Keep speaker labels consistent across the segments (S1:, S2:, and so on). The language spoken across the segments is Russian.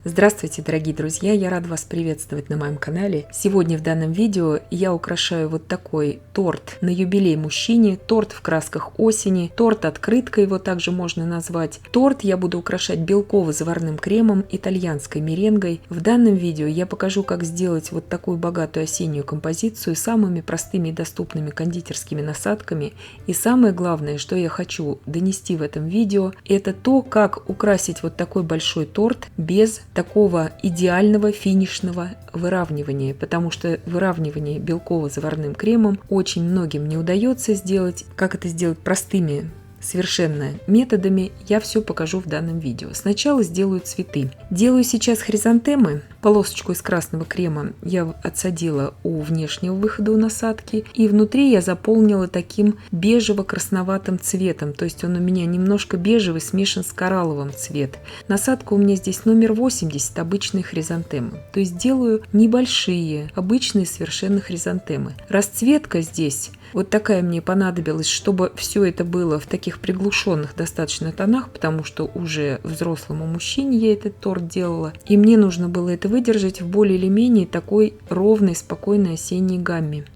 S1: Здравствуйте, дорогие друзья! Я рада вас приветствовать на моем канале. Сегодня в данном видео я украшаю вот такой торт на юбилей мужчине, торт в красках осени, торт-открытка его также можно назвать. Торт я буду украшать белково-заварным кремом, итальянской меренгой. В данном видео я покажу, как сделать вот такую богатую осеннюю композицию самыми простыми и доступными кондитерскими насадками. И самое главное, что я хочу донести в этом видео, это то, как украсить вот такой большой торт без такого идеального финишного выравнивания, потому что выравнивание белково-заварным кремом очень многим не удается сделать. Как это сделать простыми совершенно методами, я все покажу в данном видео. Сначала сделаю цветы. Делаю сейчас хризантемы. Полосочку из красного крема я отсадила у внешнего выхода у насадки, и внутри я заполнила таким бежево-красноватым цветом, то есть он у меня немножко бежевый, смешан с коралловым цвет. Насадка у меня здесь номер 80, обычные хризантемы, то есть делаю небольшие, обычные совершенно хризантемы. Расцветка здесь вот такая мне понадобилась, чтобы все это было в таких приглушенных достаточно тонах, потому что уже взрослому мужчине я этот торт делала, и мне нужно было это выдержать в более или менее такой ровной, спокойной осенней гамме.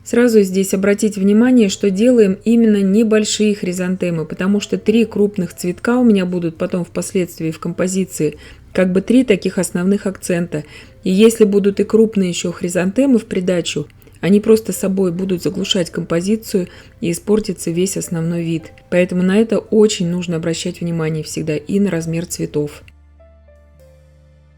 S1: Сразу здесь обратите внимание, что делаем именно небольшие хризантемы, потому что 3 крупных цветка у меня будут потом впоследствии в композиции, как бы 3 таких основных акцента. И если будут и крупные еще хризантемы в придачу, они просто собой будут заглушать композицию и испортится весь основной вид. Поэтому на это очень нужно обращать внимание всегда и на размер цветов.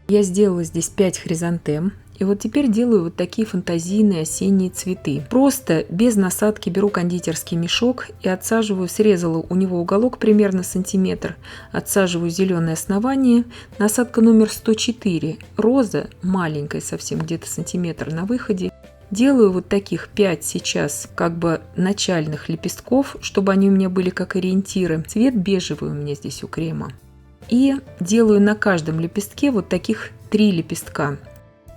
S1: Я сделала здесь 5 хризантем. И вот теперь делаю вот такие фантазийные осенние цветы. Просто без насадки беру кондитерский мешок и отсаживаю, срезала у него уголок примерно сантиметр, отсаживаю зеленое основание. Насадка номер 104, роза, маленькая совсем, где-то сантиметр на выходе. Делаю вот таких 5 сейчас как бы начальных лепестков, чтобы они у меня были как ориентиры. Цвет бежевый у меня здесь у крема. И делаю на каждом лепестке вот таких 3 лепестка.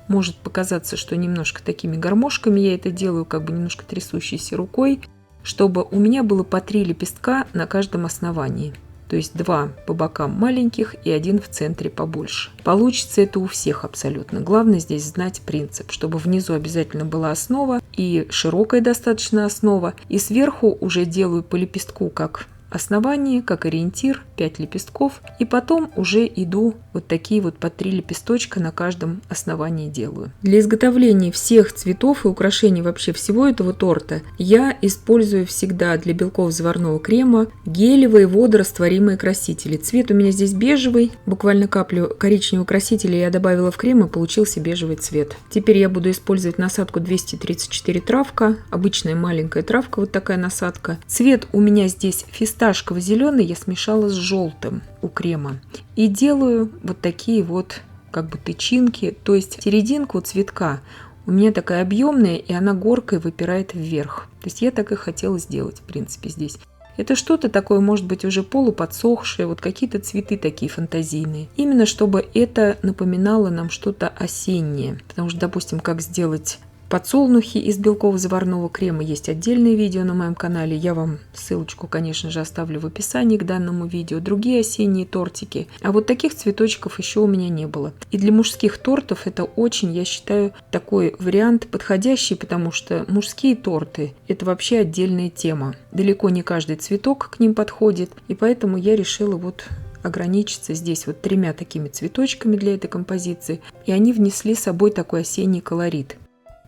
S1: Может показаться, что немножко такими гармошками я это делаю, как бы немножко трясущейся рукой, чтобы у меня было по 3 лепестка на каждом основании. То есть 2 по бокам маленьких и 1 в центре побольше. Получится это у всех абсолютно. Главное здесь знать принцип, чтобы внизу обязательно была основа и широкая достаточно основа. И сверху уже делаю по лепестку как основание, как ориентир, 5 лепестков. И потом уже иду вот такие вот по 3 лепесточка на каждом основании делаю. Для изготовления всех цветов и украшений вообще всего этого торта я использую всегда для белково-заварного крема гелевые водорастворимые красители. Цвет у меня здесь бежевый, буквально каплю коричневого красителя я добавила в крем и получился бежевый цвет. Теперь я буду использовать насадку 234 травка, обычная маленькая травка, вот такая насадка. Цвет у меня здесь фисташково-зеленый, я смешала с желтым у крема. И делаю вот такие вот как бы тычинки, то есть серединка у цветка у меня такая объемная, и она горкой выпирает вверх. То есть я так и хотела сделать, в принципе, здесь. Это что-то такое, может быть, уже полуподсохшее, вот какие-то цветы такие фантазийные. Именно чтобы это напоминало нам что-то осеннее. Потому что, допустим, как сделать подсолнухи из белково-заварного крема, есть отдельное видео на моем канале. Я вам ссылочку, конечно же, оставлю в описании к данному видео. Другие осенние тортики. А вот таких цветочков еще у меня не было. И для мужских тортов это очень, я считаю, такой вариант подходящий, потому что мужские торты – это вообще отдельная тема. Далеко не каждый цветок к ним подходит. И поэтому я решила вот ограничиться здесь вот 3 такими цветочками для этой композиции. И они внесли с собой такой осенний колорит.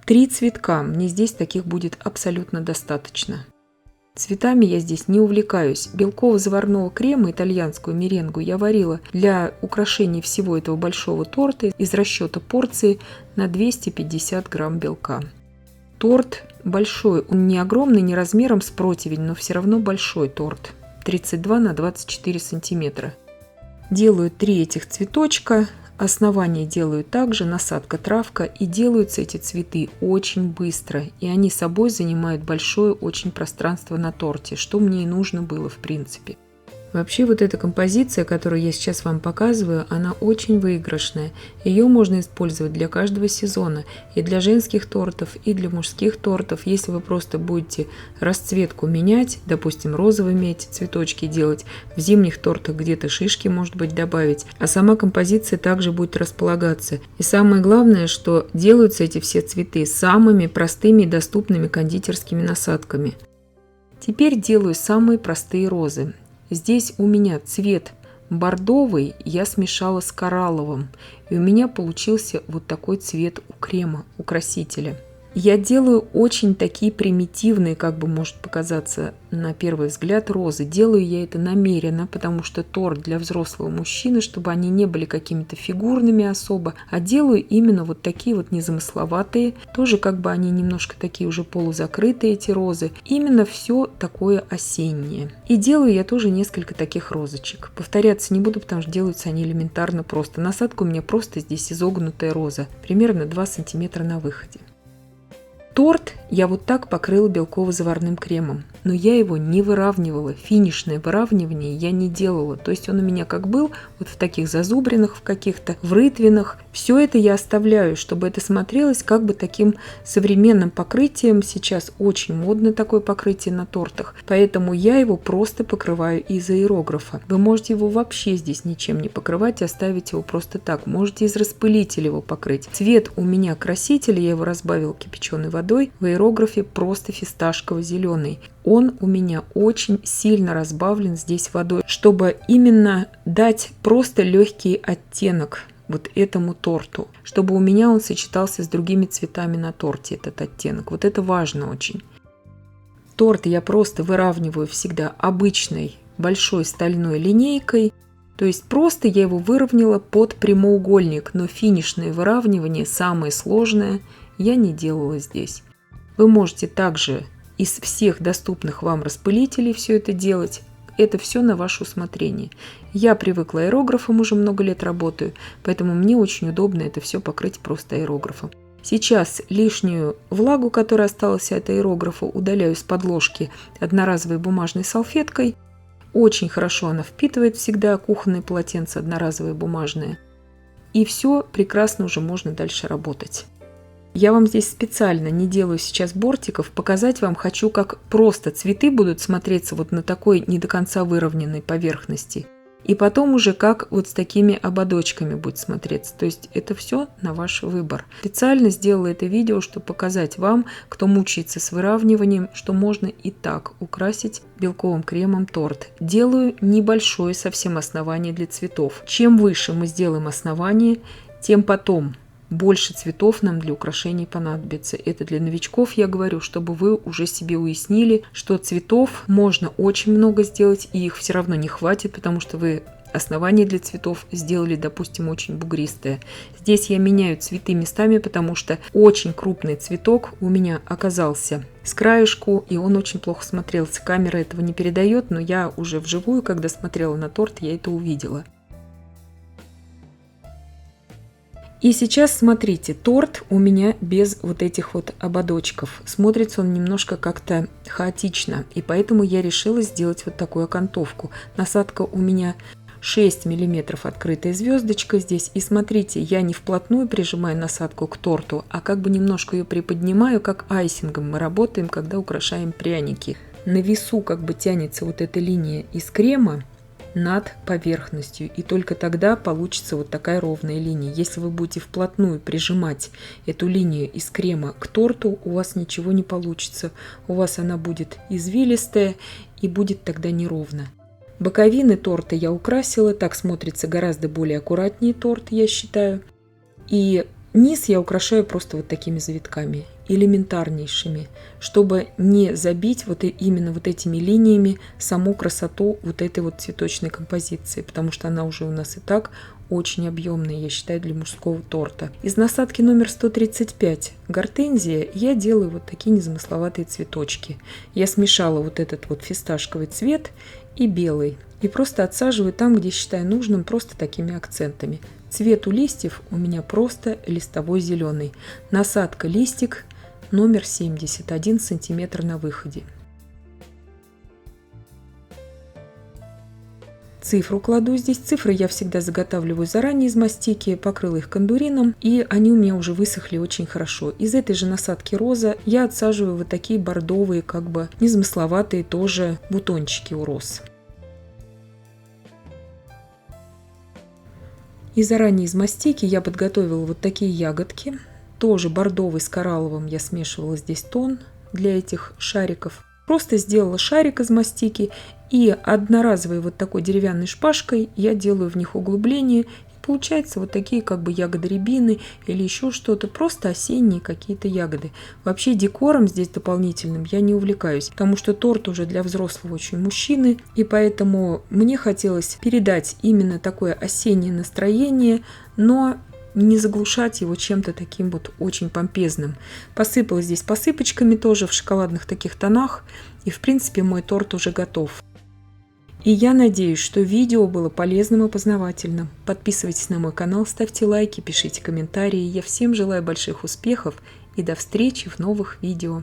S1: 3 цветка, мне здесь таких будет абсолютно достаточно. Цветами я здесь не увлекаюсь. Белково-заварного крема, итальянскую меренгу, я варила для украшения всего этого большого торта из расчета порции на 250 грамм белка. Торт большой, он не огромный, не размером с противень, но все равно большой торт. 32 на 24 сантиметра. Делаю 3 этих цветочка. Основание делаю также, насадка травка, и делаются эти цветы очень быстро, и они собой занимают большое очень пространство на торте, что мне и нужно было в принципе. Вообще вот эта композиция, которую я сейчас вам показываю, она очень выигрышная. Ее можно использовать для каждого сезона, и для женских тортов, и для мужских тортов. Если вы просто будете расцветку менять, допустим, розовыми эти цветочки делать, в зимних тортах где-то шишки, может быть, добавить, а сама композиция также будет располагаться. И самое главное, что делаются эти все цветы самыми простыми и доступными кондитерскими насадками. Теперь делаю самые простые розы. Здесь у меня цвет бордовый я смешала с коралловым, и у меня получился вот такой цвет у крема, у красителя. Я делаю очень такие примитивные, как бы может показаться на первый взгляд, розы. Делаю я это намеренно, потому что торт для взрослого мужчины, чтобы они не были какими-то фигурными особо, а делаю именно вот такие вот незамысловатые, тоже как бы они немножко такие уже полузакрытые, эти розы. Именно все такое осеннее. И делаю я тоже несколько таких розочек. Повторяться не буду, потому что делаются они элементарно просто. Насадка у меня просто здесь изогнутая роза, примерно 2 см на выходе. Торт я вот так покрыла белково-заварным кремом, но я его не выравнивала, финишное выравнивание я не делала, то есть он у меня как был, вот в таких зазубринах, в каких-то, в рытвинах, все это я оставляю, чтобы это смотрелось как бы таким современным покрытием, сейчас очень модно такое покрытие на тортах, поэтому я его просто покрываю из аэрографа. Вы можете его вообще здесь ничем не покрывать, оставить его просто так, можете из распылителя его покрыть. Цвет у меня краситель, я его разбавила кипяченой водой, в аэрографе просто фисташково-зеленый. Он у меня очень сильно разбавлен здесь водой, чтобы именно дать просто легкий оттенок вот этому торту, чтобы у меня он сочетался с другими цветами на торте, этот оттенок. Вот это важно очень. Торт я просто выравниваю всегда обычной большой стальной линейкой, то есть просто я его выровняла под прямоугольник, но финишное выравнивание, самое сложное, я не делала здесь. Вы можете также из всех доступных вам распылителей все это делать. Это все на ваше усмотрение. Я привыкла аэрографом, уже много лет работаю, поэтому мне очень удобно это все покрыть просто аэрографом. Сейчас лишнюю влагу, которая осталась от аэрографа, удаляю с подложки одноразовой бумажной салфеткой. Очень хорошо она впитывает всегда кухонное полотенце одноразовое бумажное. И все прекрасно уже можно дальше работать. Я вам здесь специально не делаю сейчас бортиков, показать вам хочу, как просто цветы будут смотреться вот на такой не до конца выровненной поверхности. И потом уже как вот с такими ободочками будет смотреться. То есть это все на ваш выбор. Специально сделала это видео, чтобы показать вам, кто мучается с выравниванием, что можно и так украсить белковым кремом торт. Делаю небольшое совсем основание для цветов. Чем выше мы сделаем основание, тем потом больше цветов нам для украшений понадобится. Это для новичков я говорю, чтобы вы уже себе уяснили, что цветов можно очень много сделать, и их все равно не хватит, потому что вы основание для цветов сделали, допустим, очень бугристое. Здесь я меняю цветы местами, потому что очень крупный цветок у меня оказался с краешку, и он очень плохо смотрелся. Камера этого не передает, но я уже вживую, когда смотрела на торт, я это увидела. И сейчас смотрите, торт у меня без вот этих вот ободочков. Смотрится он немножко как-то хаотично, и поэтому я решила сделать вот такую окантовку. Насадка у меня 6 мм открытая звездочка здесь. И смотрите, я не вплотную прижимаю насадку к торту, а как бы немножко ее приподнимаю, как айсингом мы работаем, когда украшаем пряники. На весу как бы тянется вот эта линия из крема над поверхностью, и только тогда получится вот такая ровная линия. Если вы будете вплотную прижимать эту линию из крема к торту, у вас ничего не получится. У вас она будет извилистая и будет тогда неровно. Боковины торта я украсила, так смотрится гораздо более аккуратнее торт, я считаю. И низ я украшаю просто вот такими завитками, элементарнейшими, чтобы не забить вот именно вот этими линиями саму красоту вот этой вот цветочной композиции, потому что она уже у нас и так очень объемная, я считаю, для мужского торта. Из насадки номер 135 гортензия я делаю вот такие незамысловатые цветочки. Я смешала вот этот вот фисташковый цвет и белый, и просто отсаживаю там, где считаю нужным, просто такими акцентами. Цвет у листьев у меня просто листовой зеленый. Насадка листик номер 71 см на выходе. цифру кладу здесь. Цифры я всегда заготавливаю заранее из мастики, покрыла их кондурином, и они у меня уже высохли очень хорошо. Из этой же насадки роза я отсаживаю вот такие бордовые, как бы незамысловатые тоже бутончики у роз. И заранее из мастики я подготовила вот такие ягодки. Тоже бордовый с коралловым я смешивала здесь тон для этих шариков. Просто сделала шарик из мастики и одноразовой вот такой деревянной шпажкой я делаю в них углубление. И получается вот такие как бы ягоды рябины или еще что-то, просто осенние какие-то ягоды. Вообще декором здесь дополнительным я не увлекаюсь, потому что торт уже для взрослого очень мужчины, и поэтому мне хотелось передать именно такое осеннее настроение, но не заглушать его чем-то таким вот очень помпезным. Посыпала здесь посыпочками тоже в шоколадных таких тонах, и в принципе мой торт уже готов. И я надеюсь, что видео было полезным и познавательным. Подписывайтесь на мой канал, ставьте лайки, пишите комментарии. Я всем желаю больших успехов и до встречи в новых видео.